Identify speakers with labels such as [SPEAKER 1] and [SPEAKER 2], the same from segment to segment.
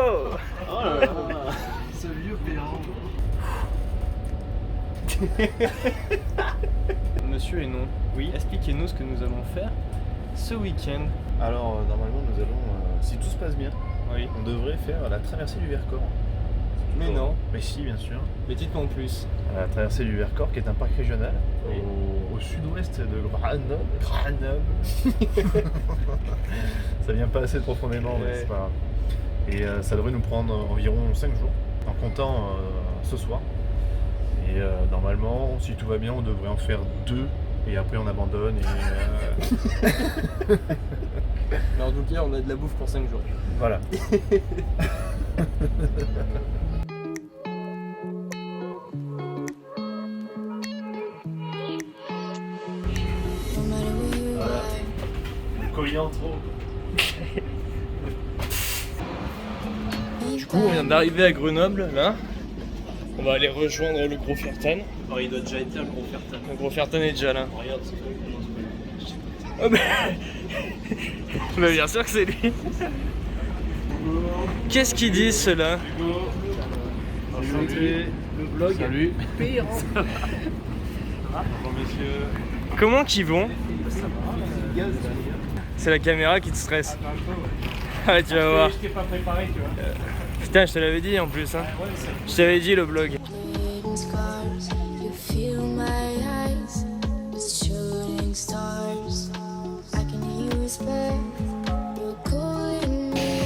[SPEAKER 1] Oh,
[SPEAKER 2] Oh là là, ce vieux péant.
[SPEAKER 1] Monsieur et non,
[SPEAKER 2] Oui.
[SPEAKER 1] expliquez-nous ce que nous allons faire ce week-end.
[SPEAKER 2] Alors, normalement, nous allons, si tout se passe bien,
[SPEAKER 1] Oui.
[SPEAKER 2] on devrait faire la traversée du Vercors.
[SPEAKER 1] Mais non.
[SPEAKER 2] Mais si, bien sûr.
[SPEAKER 1] Mais dites-moi en plus.
[SPEAKER 2] La traversée du Vercors, qui est un parc régional
[SPEAKER 1] Oui.
[SPEAKER 2] au sud-ouest de Grenoble. Ça vient pas assez profondément, mais
[SPEAKER 1] Ouais.
[SPEAKER 2] c'est pas grave. Et ça devrait nous prendre environ 5 jours, en comptant ce soir. Et normalement, si tout va bien, on devrait en faire 2. Et après, on abandonne. Et,
[SPEAKER 1] Mais en tout cas, on a de la bouffe pour 5 jours.
[SPEAKER 2] voilà. Voilà. Du coriandre.
[SPEAKER 1] Du coup, on vient d'arriver à Grenoble, là. On va aller rejoindre le Gros Fertan.
[SPEAKER 2] Oh, il doit déjà être là, le gros Fertan.
[SPEAKER 1] Le Gros Fertan est déjà là.
[SPEAKER 2] Regarde, c'est
[SPEAKER 1] Oh bah... bah bien sûr que c'est lui. Qu'est-ce qu'ils disent ceux-là?
[SPEAKER 2] Enchanté. Le vlog. Salut.
[SPEAKER 1] Bonjour messieurs. Comment qu'ils vont? C'est la caméra qui te stresse. Ah tu vas voir.
[SPEAKER 2] Je t'ai pas préparé, tu vois.
[SPEAKER 1] Putain je te l'avais dit en plus hein. Je t'avais dit le vlog.
[SPEAKER 3] Scars, you feel my eyes, it's shooting stars. I can hear you whisper, you're calling me.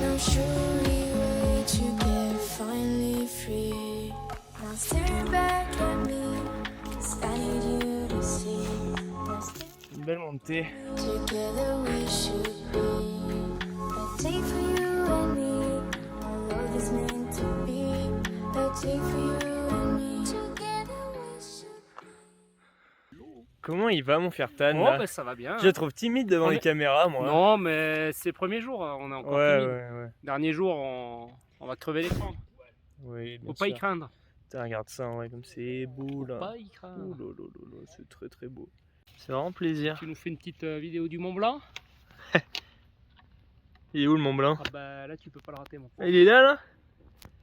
[SPEAKER 3] Now surely wait to get finally free. Now stare back at me, 'cause I need you to see. Now stay
[SPEAKER 1] Une belle montée.
[SPEAKER 3] together we should be. A day for you and me, our love is meant to be. A day for you and me, together we should be.
[SPEAKER 1] Comment il va mon Fertan
[SPEAKER 4] Oh,
[SPEAKER 1] là?
[SPEAKER 4] bah, ça va bien.
[SPEAKER 1] Je le trouve timide devant
[SPEAKER 4] On
[SPEAKER 1] les
[SPEAKER 4] est-
[SPEAKER 1] caméras moi.
[SPEAKER 4] Non, mais c'est le premier jour, on est encore
[SPEAKER 1] Ouais
[SPEAKER 4] timide.
[SPEAKER 1] ouais.
[SPEAKER 4] Dernier jour, on va crever l'écran.
[SPEAKER 1] Oui, bien
[SPEAKER 4] Faut pas y
[SPEAKER 1] sûr.
[SPEAKER 4] craindre.
[SPEAKER 1] Putain, regarde ça ouais, comme c'est beau là.
[SPEAKER 4] Pas y
[SPEAKER 1] Oh
[SPEAKER 4] craindre.
[SPEAKER 1] là là là là, c'est très très beau. C'est vraiment plaisir.
[SPEAKER 4] Tu nous fais une petite vidéo du Mont Blanc?
[SPEAKER 1] Il est où le Mont Blanc?
[SPEAKER 4] Ah bah là, tu peux pas le rater, mon
[SPEAKER 1] Il est là?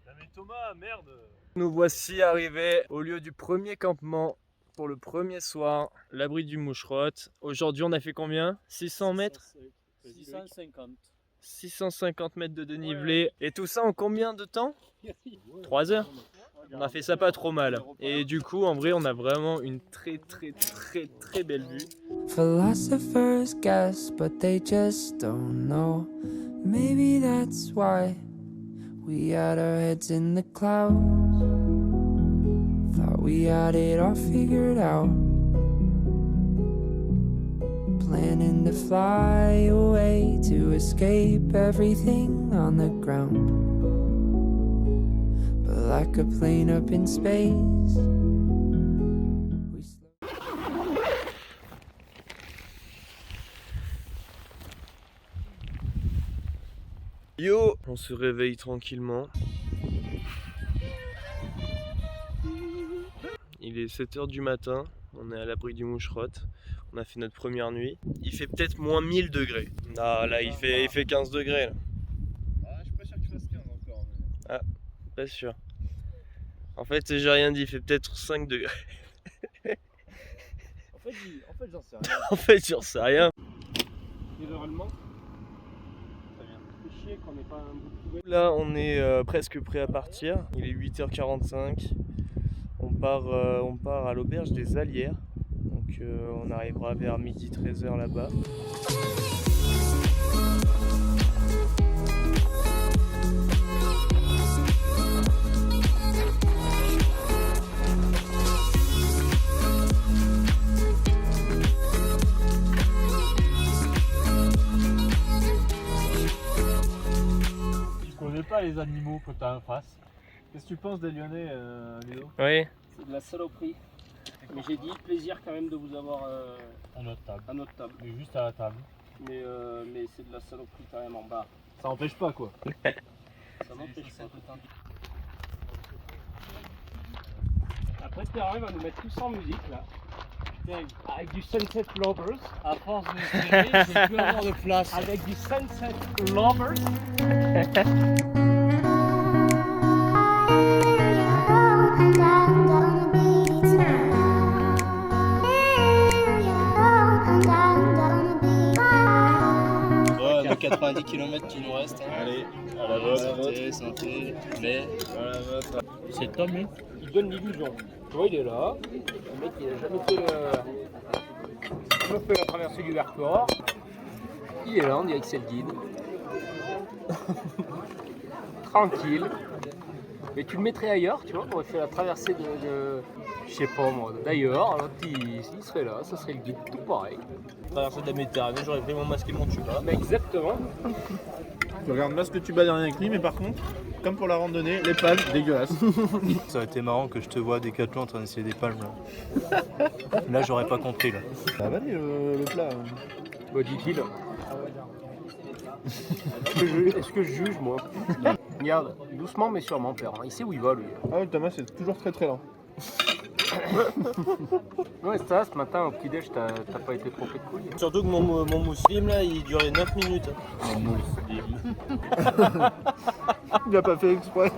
[SPEAKER 2] Mais Thomas, merde.
[SPEAKER 1] Nous voici arrivés au lieu du premier campement pour le premier soir, l'abri du Moucherotte. Aujourd'hui on a fait combien? 600 mètres?
[SPEAKER 5] 650.
[SPEAKER 1] 650 mètres de dénivelé. Et tout ça en combien de temps? 3 heures. On a fait ça pas trop mal. Et du coup en vrai on a vraiment une très belle vue.
[SPEAKER 6] Philosophers guess, but they just don't know. Maybe that's why we had our heads in the clouds. Thought we had it all figured out. Planning to fly away to escape everything on the ground. But like a plane up in space. we
[SPEAKER 1] Yo! On se réveille tranquillement. Il est 7 h du matin, on est à l'abri du Moucherotte. On a fait notre première nuit. Il fait peut-être moins 1000 degrés. Ah là il fait 15 degrés là.
[SPEAKER 2] Je suis pas sûr qu'il fasse 15 encore. Mais...
[SPEAKER 1] Pas sûr. En fait j'ai rien dit, il fait peut-être 5 degrés.
[SPEAKER 2] En fait, j'en sais rien.
[SPEAKER 1] En fait j'en sais rien.
[SPEAKER 4] Généralement, c'est chier qu'on n'ait pas un bout de poubelle.
[SPEAKER 1] Là on est presque prêt à partir. Il est 8 h 45. On part à l'auberge des Allières. Donc on arrivera vers midi 13 h là-bas.
[SPEAKER 5] Tu connais pas les animaux que t'as en face.
[SPEAKER 2] Qu'est-ce que tu penses des Lyonnais, Léo?
[SPEAKER 1] Oui.
[SPEAKER 4] C'est de la saloperie. Mais j'ai dit plaisir quand même de vous avoir
[SPEAKER 5] À notre table.
[SPEAKER 4] à notre table.
[SPEAKER 5] Mais juste à la table.
[SPEAKER 4] Mais c'est de la saloperie quand même en bas.
[SPEAKER 2] Ça empêche pas, quoi.
[SPEAKER 4] Ça m'empêche pas. Après, Pierre va nous mettre tous en musique là. Avec du Sunset Lovers.
[SPEAKER 5] À force de me serrer, j'ai plus avoir de place.
[SPEAKER 4] Avec du Sunset Lovers.
[SPEAKER 7] Ouais, les 90 km qui nous restent. Hein.
[SPEAKER 2] Allez, à la vôtre.
[SPEAKER 7] Santé, santé, mais
[SPEAKER 5] C'est Tom, hein.
[SPEAKER 4] Il donne l'illusion. Tu vois, il est là. Le mec, il a jamais fait la traversée du Vercors. Il est là, on dirait que c'est le guide. Tranquille. Mais tu le mettrais ailleurs, tu vois, on aurait fait la traversée de je sais pas moi, d'ailleurs, alors il serait là, ça serait le guide, tout pareil.
[SPEAKER 1] Traversée de la Méditerranée, j'aurais pris mon masque et mon tuba.
[SPEAKER 4] Mais exactement.
[SPEAKER 2] Tu regardes masque tuba derrière avec lui, mais par contre, comme pour la randonnée, les palmes, dégueulasses.
[SPEAKER 7] ça aurait été marrant que je te vois à Decathlon en train d'essayer des palmes là. Là, j'aurais pas compris là.
[SPEAKER 2] Ça va aller le plat.
[SPEAKER 4] Bah dit-il. Est-ce que je juge moi? Regarde, doucement mais sûrement père, il sait où il va lui.
[SPEAKER 2] Ah oui, Thomas, c'est toujours très très lent.
[SPEAKER 4] Ouais, ça, ce matin au petit-déj, t'as pas été trompé de couilles.
[SPEAKER 1] Surtout que mon mousseline là, il durait 9 minutes.
[SPEAKER 2] Il a pas fait exprès.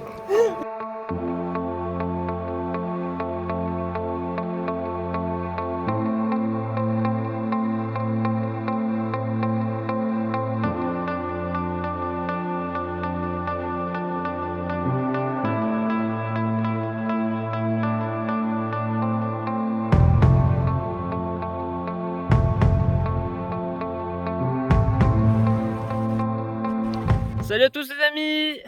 [SPEAKER 1] Salut à tous les amis.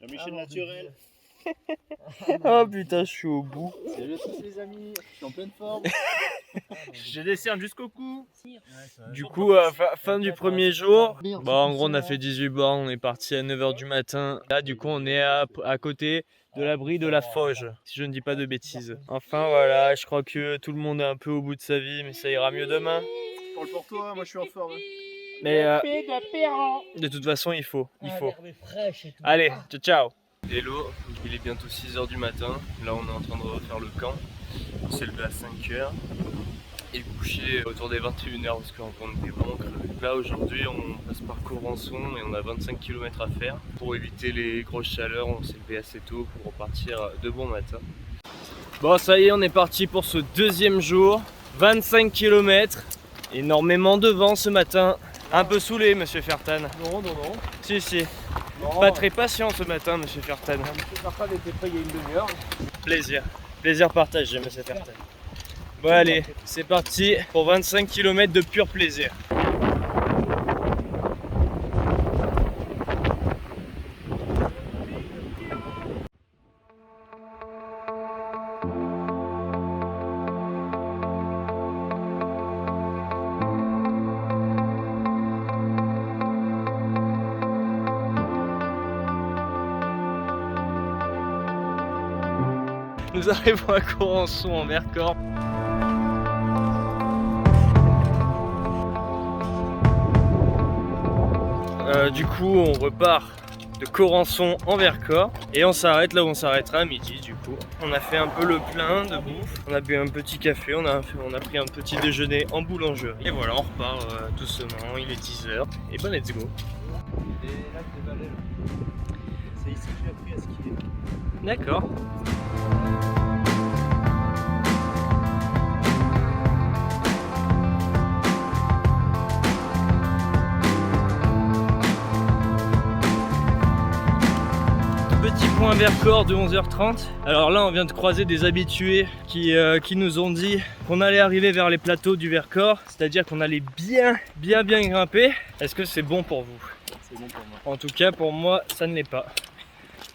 [SPEAKER 7] Jean-Michel naturel.
[SPEAKER 1] Oh putain, je suis au bout.
[SPEAKER 7] Salut à tous les amis, je suis en pleine forme.
[SPEAKER 1] J'ai des cernes jusqu'au cou. Du coup, fin du premier jour, bah, en gros on a fait 18 bornes, on est parti à 9h du matin. Là du coup on est à côté de l'abri de la Fauge, si je ne dis pas de bêtises. Enfin voilà, je crois que tout le monde est un peu au bout de sa vie, mais ça ira mieux demain.
[SPEAKER 2] Parle pour toi, moi je suis en forme.
[SPEAKER 1] Mais de toute façon il faut. Allez, ciao ciao. Hello, il est bientôt 6h du matin. Là on est en train de refaire le camp. On s'est levé à 5h et couché autour des 21h parce qu'on était vraiment crevés. Là aujourd'hui on passe par Corançon et on a 25 km à faire. Pour éviter les grosses chaleurs, on s'est levé assez tôt pour repartir de bon matin. Bon ça y est, on est parti pour ce deuxième jour. 25 km, énormément de vent ce matin. Un peu saoulé, monsieur Fertan.
[SPEAKER 4] Non.
[SPEAKER 1] Si.
[SPEAKER 4] Non.
[SPEAKER 1] Pas très patient ce matin, monsieur Fertan.
[SPEAKER 4] Monsieur Fertan était prêt il y a une demi-heure.
[SPEAKER 1] Plaisir partagé, monsieur Fertan. Bon allez, c'est parti pour 25 km de pur plaisir. Nous arrivons à Corançon en Vercors. Du coup on repart de Corançon en Vercors et on s'arrête là où on s'arrêtera à midi. Du coup on a fait un peu le plein de bouffe, on a bu un petit café, on a pris un petit déjeuner en boulangerie et voilà on repart doucement, il est 10h et ben let's go.
[SPEAKER 7] C'est ici que j'ai appris à skier.
[SPEAKER 1] D'accord. Petit point Vercors de 11h30. Alors là on vient de croiser des habitués qui nous ont dit qu'on allait arriver vers les plateaux du Vercors, c'est-à-dire qu'on allait bien grimper. Est-ce que c'est bon pour vous?
[SPEAKER 7] C'est bon pour moi.
[SPEAKER 1] En tout cas pour moi ça ne l'est pas.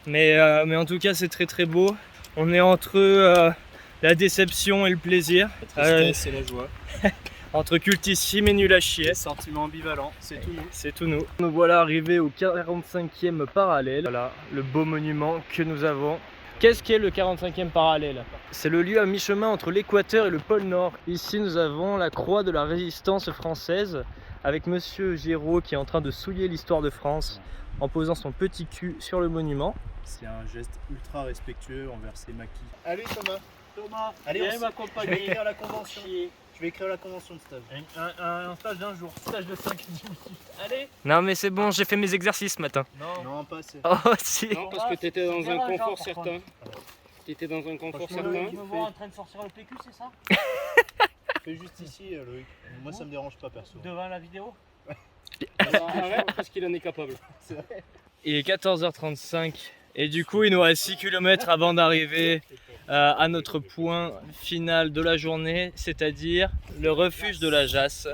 [SPEAKER 1] Mais en tout cas c'est très beau. On est entre la déception et le plaisir.
[SPEAKER 7] La tristesse et la joie.
[SPEAKER 1] Entre cultissime et nul à chier.
[SPEAKER 7] Sentiment ambivalent, c'est tout nous.
[SPEAKER 1] C'est tout nous. Nous voilà arrivés au 45e parallèle. Voilà le beau monument que nous avons. Qu'est-ce qu'est le 45e parallèle? C'est le lieu à mi-chemin entre l'équateur et le pôle Nord. Ici nous avons la croix de la résistance française avec monsieur Géraud qui est en train de souiller l'histoire de France en posant son petit cul sur le monument.
[SPEAKER 7] C'est un geste ultra respectueux envers ses maquis.
[SPEAKER 2] Allez Thomas,
[SPEAKER 5] Thomas,
[SPEAKER 7] Allez,
[SPEAKER 5] viens
[SPEAKER 7] je vais
[SPEAKER 5] m'accompagner.
[SPEAKER 7] écrire la convention. Je vais écrire la convention de stage.
[SPEAKER 5] Un stage d'un jour, stage de 5 minutes. Allez.
[SPEAKER 1] Non mais c'est bon, j'ai fait mes exercices ce matin.
[SPEAKER 7] Non, pas assez.
[SPEAKER 1] Oh si.
[SPEAKER 4] Non, parce que t'étais dans un
[SPEAKER 5] Verra,
[SPEAKER 4] confort
[SPEAKER 5] par
[SPEAKER 4] certain. T'étais dans un confort
[SPEAKER 5] Tu
[SPEAKER 4] certain.
[SPEAKER 5] me vois en train de sortir le PQ, c'est ça?
[SPEAKER 7] Fais juste ici, Loïc. Moi, ça me dérange pas, perso.
[SPEAKER 5] Devant la vidéo?
[SPEAKER 4] Arrête, parce qu'il en est capable.
[SPEAKER 1] Il est 14h35 et du coup il nous reste 6 km avant d'arriver à notre point final de la journée, c'est-à-dire le refuge de la Jasse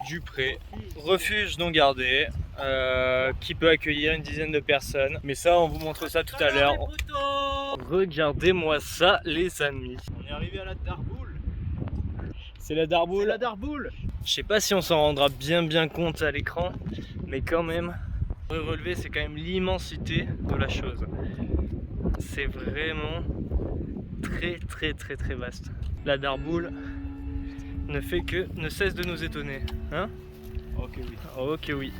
[SPEAKER 1] du Pré. Refuge non gardé qui peut accueillir une dizaine de personnes. Mais ça on vous montre ça tout à l'heure. Regardez-moi ça les amis.
[SPEAKER 7] On est arrivé à la Darboule.
[SPEAKER 1] C'est la Darboule.
[SPEAKER 7] La Darboule.
[SPEAKER 1] Je sais pas si on s'en rendra bien compte à l'écran, mais quand même, relever c'est quand même l'immensité de la chose. C'est vraiment très vaste. La Darboule ne cesse de nous étonner, hein?
[SPEAKER 7] Ok, oui.
[SPEAKER 1] Ok oui.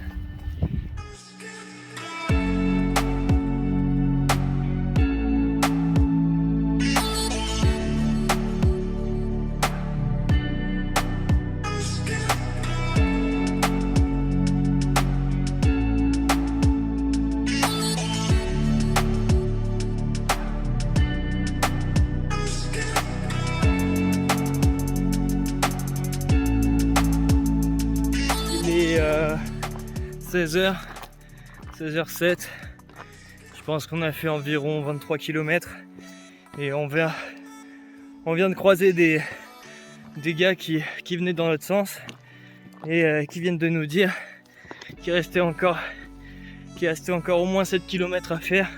[SPEAKER 1] Il est 16h07. Je pense qu'on a fait environ 23 km et on vient de croiser des gars qui venaient dans notre sens et qui viennent de nous dire qu'il restait encore au moins 7 km à faire,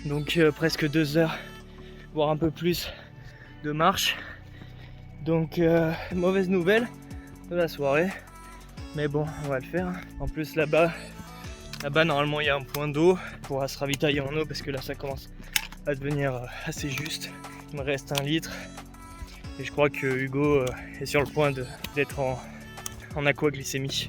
[SPEAKER 1] donc presque 2 heures voire un peu plus de marche. Donc mauvaise nouvelle de la soirée, mais bon on va le faire. En plus là-bas normalement il y a un point d'eau, on pourra se ravitailler en eau parce que là ça commence à devenir assez juste. Il me reste 1 litre et je crois que Hugo est sur le point d'être en aquaglycémie.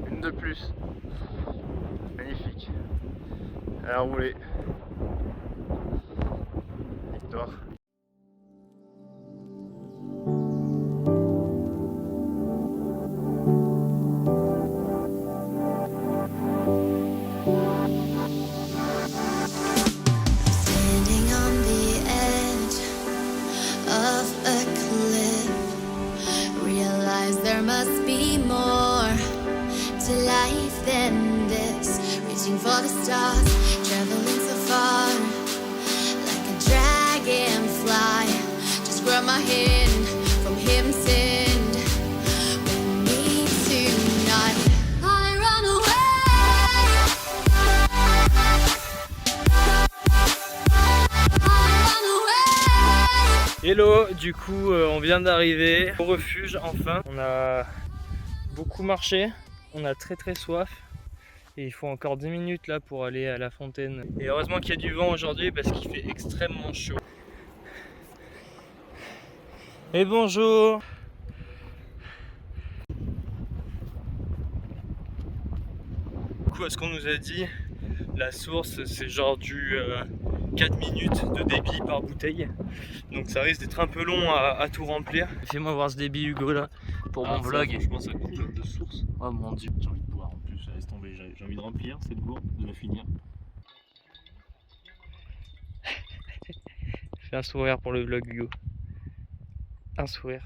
[SPEAKER 1] Une de plus. Magnifique. Elle a roulé. Victoire.
[SPEAKER 3] Standing on the edge of a cliff, realize there must be more to life than this. Reaching for the stars, traveling so far, like a dragonfly. Just grab my hand from heaven's send. With me tonight, I run away. I run away.
[SPEAKER 1] Hello, du coup on vient d'arriver au refuge enfin. On a beaucoup marché, on a très soif et il faut encore 10 minutes là pour aller à la fontaine. Et heureusement qu'il y a du vent aujourd'hui parce qu'il fait extrêmement chaud. Et bonjour. Du coup, à ce qu'on nous a dit, la source c'est genre du 4 minutes de débit par bouteille, donc ça risque d'être un peu long à tout remplir. Fais-moi voir ce débit Hugo là pour mon vlog.
[SPEAKER 2] Franchement, ça coûte de source.
[SPEAKER 1] Oh mon dieu.
[SPEAKER 2] J'ai envie de boire en plus, laisse tomber. J'ai envie de remplir cette gourde, de la finir.
[SPEAKER 1] Fais un sourire pour le vlog Hugo. Un sourire.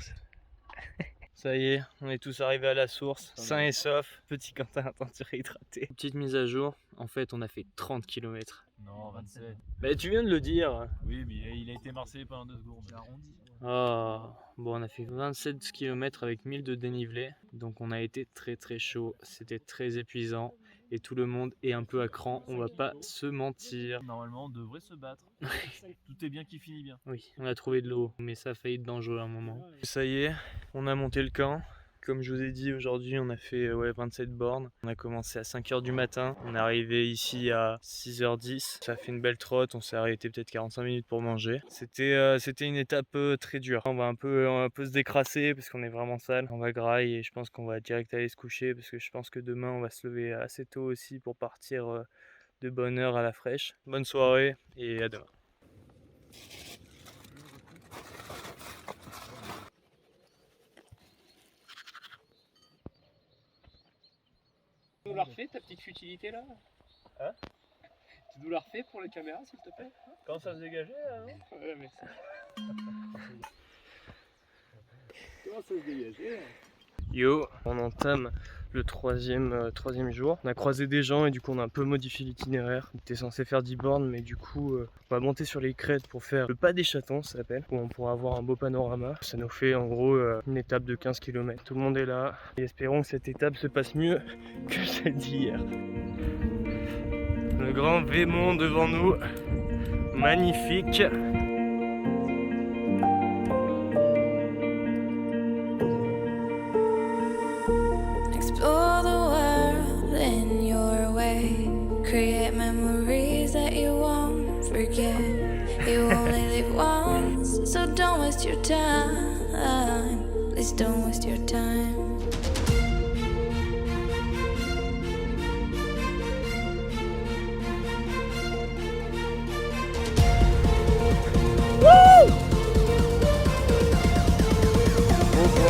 [SPEAKER 1] Ça y est, on est tous arrivés à la source, sains et saufs. Petit Quentin attend de se réhydrater. Petite mise à jour, en fait on a fait 30 km.
[SPEAKER 2] Non, 27.
[SPEAKER 1] Mais tu viens de le dire.
[SPEAKER 2] Oui, mais il a été marcelé pendant 2 secondes. J'ai arrondi.
[SPEAKER 1] Oh. Bon, on a fait 27 km avec 1000 de dénivelé, donc on a été très chaud, c'était très épuisant et tout le monde est un peu à cran, on va pas se mentir.
[SPEAKER 2] Normalement, on devrait se battre. Tout est bien qui finit bien.
[SPEAKER 1] Oui, on a trouvé de l'eau, mais ça a failli être dangereux à un moment. Ça y est, on a monté le camp, Comme je vous ai dit, aujourd'hui on a fait 27 bornes. On a commencé à 5h du matin. On est arrivé ici à 6h10. Ça a fait une belle trotte. On s'est arrêté peut-être 45 minutes pour manger. C'était une étape très dure. On va un peu se décrasser parce qu'on est vraiment sale. On va grailler et je pense qu'on va direct aller se coucher parce que je pense que demain on va se lever assez tôt aussi pour partir de bonne heure à la fraîche. Bonne soirée et à demain.
[SPEAKER 4] Tu nous la refais ta petite futilité là?
[SPEAKER 1] Hein?
[SPEAKER 4] Tu nous la refais pour la caméra s'il te plaît?
[SPEAKER 1] Quand ça se dégageait là, non?
[SPEAKER 4] Ouais, merci. Comment ça se dégageait?
[SPEAKER 1] Yo, on entame le troisième jour. On a croisé des gens et du coup on a un peu modifié l'itinéraire. On était censé faire 10 bornes mais du coup on va monter sur les crêtes pour faire le pas des chatons, ça s'appelle, où on pourra avoir un beau panorama. Ça nous fait en gros une étape de 15 km. Tout le monde est là et espérons que cette étape se passe mieux que celle d'hier. Le grand Vémont devant nous, magnifique.
[SPEAKER 3] Explore the world in your way. Create memories that you won't forget. You only live once, so don't waste your time. Please don't waste your time.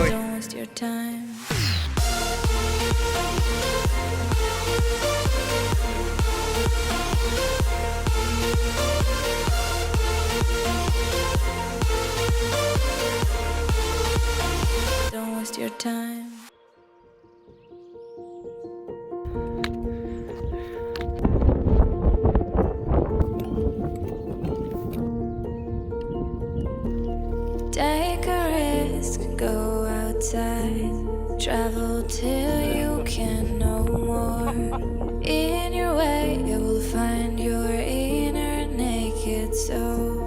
[SPEAKER 3] Don't waste your time. Don't waste your time. Take a risk, go outside. Travel till you can no more. In your way, you will find your inner naked soul.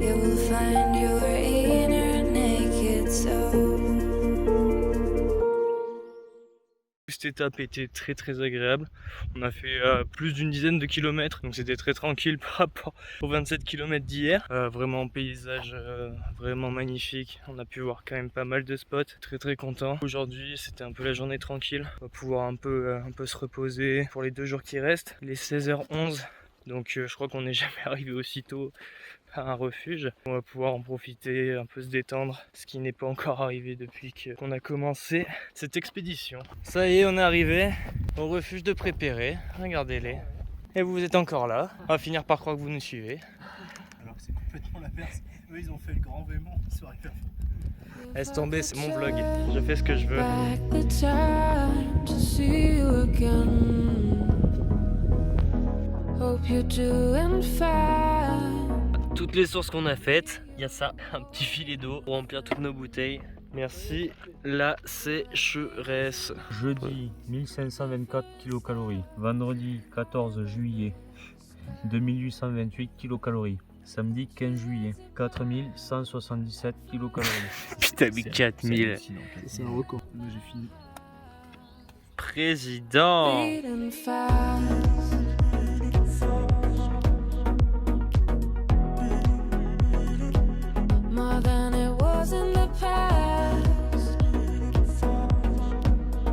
[SPEAKER 3] You will find your inner naked soul.
[SPEAKER 1] Cette étape était très agréable. On a fait plus d'une dizaine de kilomètres, donc c'était très tranquille par rapport aux 27 km d'hier. Vraiment paysage vraiment magnifique. On a pu voir quand même pas mal de spots. Très content. Aujourd'hui c'était un peu la journée tranquille. On va pouvoir un peu se reposer pour les 2 jours qui restent. Les 16h11. Donc je crois qu'on n'est jamais arrivé aussitôt à un refuge. On va pouvoir en profiter, un peu se détendre, ce qui n'est pas encore arrivé depuis qu'on a commencé cette expédition. Ça y est, on est arrivé au refuge de Prépéré. Regardez-les. Et vous êtes encore là. On va finir par croire que vous nous suivez.
[SPEAKER 7] Alors que c'est complètement l'inverse. Eux, ils ont fait le grand Vémont. Ils sont arrivés.
[SPEAKER 1] Laisse tomber, c'est mon vlog. Je fais ce que je veux.
[SPEAKER 3] Back the time to see you again. Hope you're doing fine.
[SPEAKER 1] Toutes les sources qu'on a faites, il y a ça, un petit filet d'eau pour remplir toutes nos bouteilles. Merci la sécheresse.
[SPEAKER 5] Jeudi 1524 kcal. Vendredi 14 juillet 2828 kcal. Samedi 15 juillet 4177 kcal.
[SPEAKER 1] Putain, mais 4000.
[SPEAKER 7] C'est un record. Là, j'ai fini.
[SPEAKER 1] Président.
[SPEAKER 3] Beating fast. More than it was in the past.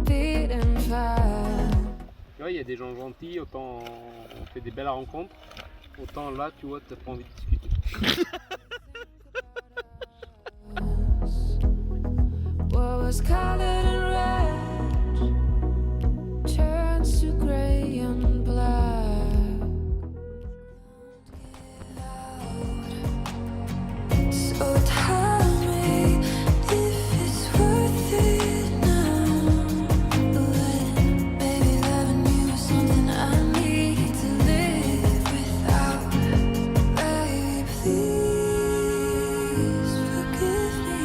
[SPEAKER 3] Beating fast.
[SPEAKER 4] Tu vois, il y a des gens gentils, autant on fait des belles rencontres, autant là, tu vois, t'as pas envie de discuter.
[SPEAKER 3] What was colored in red turns to gray and black. So tell me if it's worth it now. When maybe loving you is something I need to live without. Baby, please forgive me.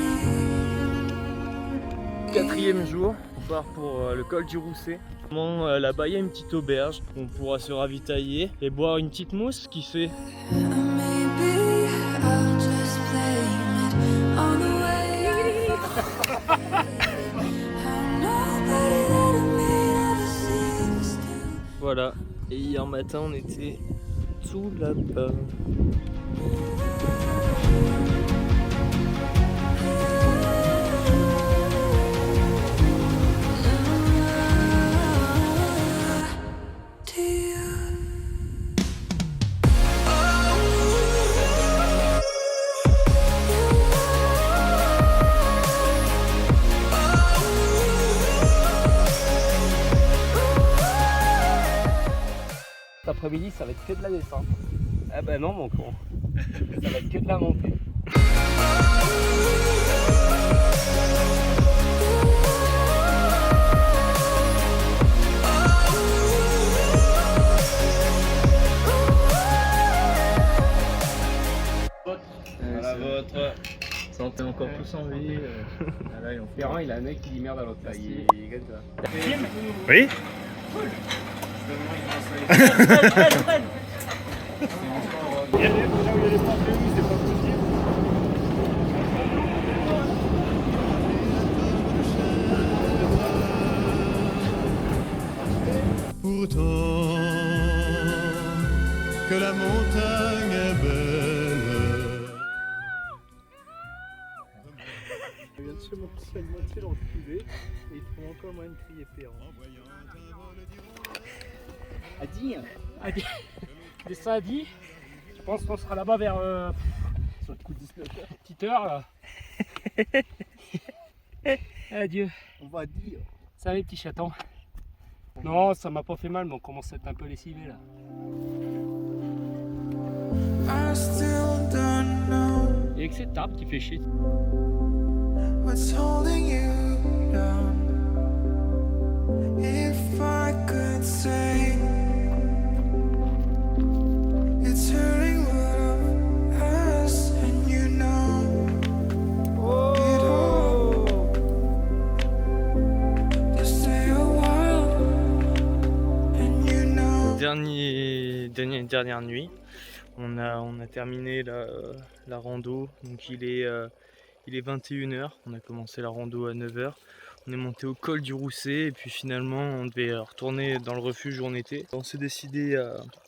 [SPEAKER 1] 4e jour, on part pour le col du Rousset. Là-bas il y a une petite auberge, on pourra se ravitailler et boire une petite mousse qui fait.
[SPEAKER 6] Maybe I'll just blame it on the way I how nobody that I made ever seems to.
[SPEAKER 1] Voilà, et hier matin on était tout là-bas.
[SPEAKER 4] Cet après-midi, ça va être que de la descente. Ah bah non, mon con. Ça va être que de la montée.
[SPEAKER 1] La vôtre. Santé encore tous en vie.
[SPEAKER 4] Ferrand, il a un mec qui dit merde à l'autre. Il est comme ça.
[SPEAKER 2] Oui.
[SPEAKER 8] Pourtant que la montagne est belle.
[SPEAKER 5] Il vient de se moitié dans le privé et ils font encore moins de crier Perron.
[SPEAKER 4] Adi, descend Adi. Je pense qu'on sera là-bas vers sur le coup de 19h. Petite heure là. Adieu.
[SPEAKER 5] On va dire.
[SPEAKER 4] Ça va les petits chatons. Non, ça m'a pas fait mal, mais on commence à être un peu lessivés là.
[SPEAKER 6] I still don't know
[SPEAKER 4] Il y a que cet arbre qui fait chier.
[SPEAKER 6] what's holding you down. If I could say it's hurting one of us, and you know it all. Just stay a while, and you know.
[SPEAKER 1] Dernière nuit, on a terminé la rando, donc il est 21h, on a commencé la rando à 9h, on est monté au col du Rousset et puis finalement on devait retourner dans le refuge où on était. On s'est décidé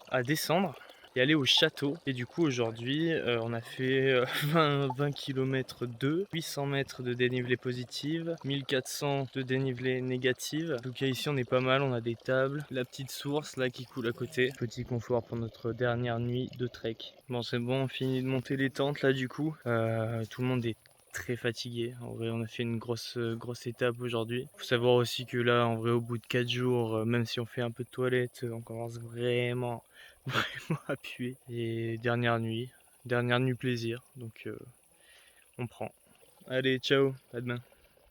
[SPEAKER 1] à descendre et aller au château et du coup aujourd'hui on a fait 20 km 800 mètres de dénivelé positive, 1400 de dénivelé négative. En tout cas ici on est pas mal, on a des tables, la petite source là qui coule à côté. Petit confort pour notre dernière nuit de trek. Bon c'est bon, on finit de monter les tentes là du coup. Tout le monde est très fatigué. En vrai on a fait une grosse étape aujourd'hui. Faut savoir aussi que là en vrai au bout de 4 jours, même si on fait un peu de toilette, on commence vraiment à puer. Et dernière nuit plaisir, donc on prend. Allez ciao, à demain.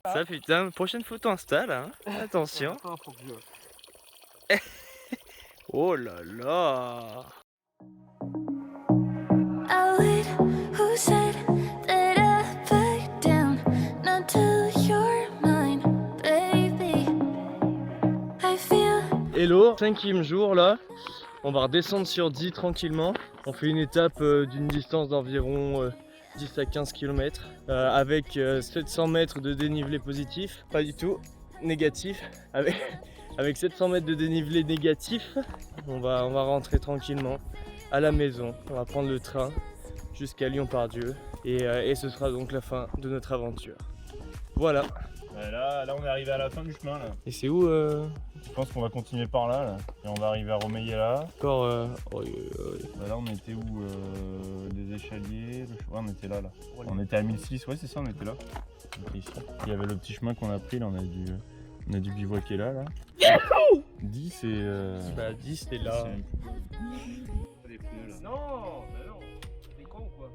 [SPEAKER 1] Ça putain, prochaine photo Insta là, hein. Attention. Oh là là.
[SPEAKER 3] Oh, wait, who said that I back down? Not till you're mine, baby. I feel.
[SPEAKER 1] Hello, 5e jour là. On va redescendre sur 10 tranquillement. On fait une étape d'une distance d'environ 10 à 15 km avec 700 mètres de dénivelé positif. Pas du tout, négatif. Avec 700 mètres de dénivelé négatif, on va rentrer tranquillement à la maison. On va prendre le train jusqu'à Lyon-Part-Dieu et ce sera donc la fin de notre aventure. Voilà.
[SPEAKER 2] Là on est arrivé à la fin du chemin là.
[SPEAKER 1] Et c'est où
[SPEAKER 2] Je pense qu'on va continuer par là, et on va arriver à Romeillet là.
[SPEAKER 1] Encore
[SPEAKER 2] Là on était où des échaliers, ouais, on était là. On était à 1006, ouais c'est ça, on était là. On était ici. Il y avait le petit chemin qu'on a pris là, on a dû bivouaquer là. 10 et
[SPEAKER 1] 10 c'est là.
[SPEAKER 4] Non, bah non. T'es con ou quoi?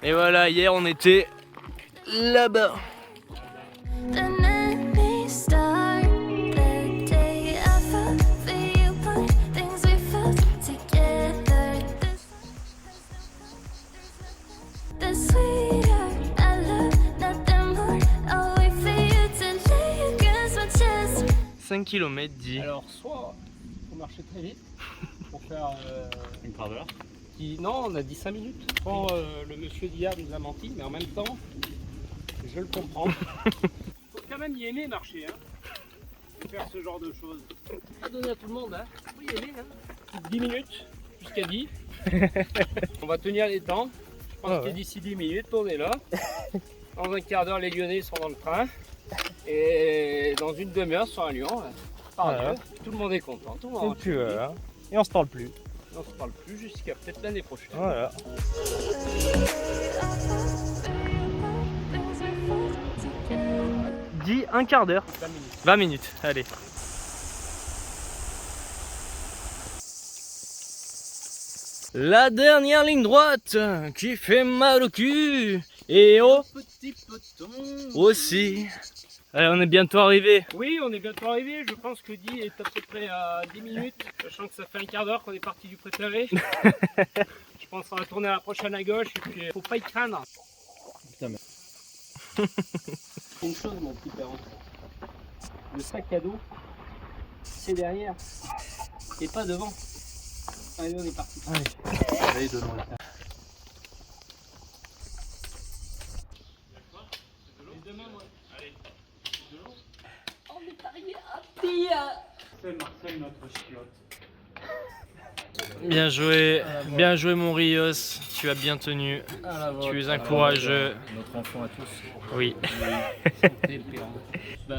[SPEAKER 1] Et voilà, hier on était là-bas.
[SPEAKER 3] The night may start the day I felt for you, but things we felt together. The sweeter I love, nothing more. I'll wait for you to leave.
[SPEAKER 1] 5 km, dit.
[SPEAKER 4] Alors, soit faut marcher très vite pour faire.
[SPEAKER 2] Une quart d'heure.
[SPEAKER 4] Non, on a dit 5 minutes. Quand le monsieur d'hier nous a menti, mais en même temps, je le comprends. Faut quand même y aimer marcher, hein. Faire ce genre de choses. Pas donner à tout le monde, hein. Faut y aimer, hein. 10 minutes, jusqu'à 10. On va tenir les temps. Je pense que d'ici 10 minutes, on est là. Dans un quart d'heure, les Lyonnais sont dans le train. Et dans une demi-heure, sur un Lyon. Par Dieu, tout le monde est content. Tout le monde rentre chez lui.
[SPEAKER 7] Et on se parle plus.
[SPEAKER 4] On se parle plus jusqu'à peut-être l'année prochaine.
[SPEAKER 7] Voilà.
[SPEAKER 1] Dit un quart d'heure.
[SPEAKER 4] 20 minutes.
[SPEAKER 1] 20 minutes, allez. La dernière ligne droite qui fait mal au cul et au
[SPEAKER 4] Petit peloton
[SPEAKER 1] aussi. Allez, on est bientôt arrivé.
[SPEAKER 4] Oui, on est bientôt arrivé. Je pense que Guy est à peu près à 10 minutes, sachant que ça fait un quart d'heure qu'on est parti du préféré. Je pense qu'on va tourner à la prochaine à gauche et puis faut pas y craindre.
[SPEAKER 2] Putain, mais...
[SPEAKER 4] Une chose, mon petit père, le sac à dos, c'est derrière et pas devant. Allez, on est parti.
[SPEAKER 7] Allez, donnons la carte.
[SPEAKER 4] C'est notre chiotte.
[SPEAKER 1] Bien joué mon Rios, tu as bien tenu, tu es un courageux.
[SPEAKER 2] Notre enfant à tous.
[SPEAKER 1] Oui.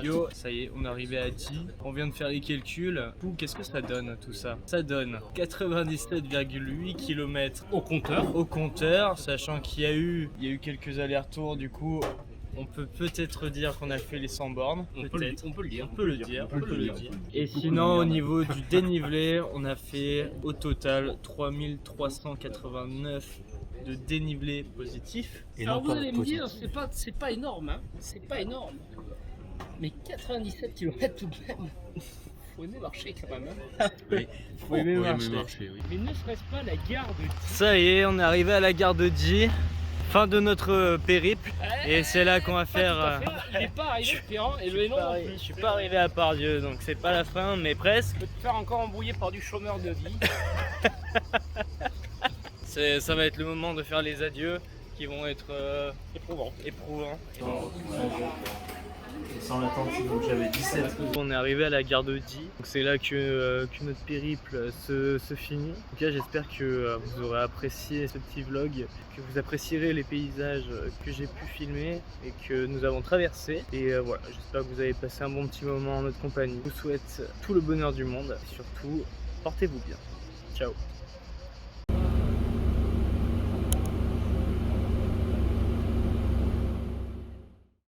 [SPEAKER 1] Yo, ça y est, on est arrivé à 10. On vient de faire les calculs. Qu'est-ce que ça donne tout ça? Ça donne 97,8 km au compteur, sachant qu'il y a eu quelques allers-retours du coup. On peut peut-être dire qu'on a fait les 100 bornes.
[SPEAKER 4] On peut le dire.
[SPEAKER 1] On peut le dire. Et sinon, au niveau du dénivelé, on a fait au total 3389 de dénivelé positif.
[SPEAKER 4] Alors vous allez me dire, c'est pas énorme, hein. C'est pas énorme. Mais 97 km tout de même. Faut aimer marcher quand même. Hein.
[SPEAKER 1] Oui, faut aimer marcher.
[SPEAKER 4] Mais ne serait-ce pas la gare de Die?
[SPEAKER 1] Ça y est, on est arrivé à la gare de Die. Fin de notre périple. Et c'est là qu'on va faire.
[SPEAKER 4] Il n'est pas arrivé Ferrand et le Hénon non plus.
[SPEAKER 1] Je suis pas arrivé à Pardieu, donc c'est pas la fin, mais presque.
[SPEAKER 4] Tu peux te faire encore embrouiller par du chômeur de vie.
[SPEAKER 1] Ça va être le moment de faire les adieux qui vont être éprouvants.
[SPEAKER 2] Sans l'attente, donc j'avais 17.
[SPEAKER 1] On est arrivé à la gare de Die, donc c'est là que notre périple se finit. En tout cas, j'espère que vous aurez apprécié ce petit vlog, que vous apprécierez les paysages que j'ai pu filmer et que nous avons traversés. Et voilà, j'espère que vous avez passé un bon petit moment en notre compagnie. Je vous souhaite tout le bonheur du monde et surtout, portez-vous bien. Ciao.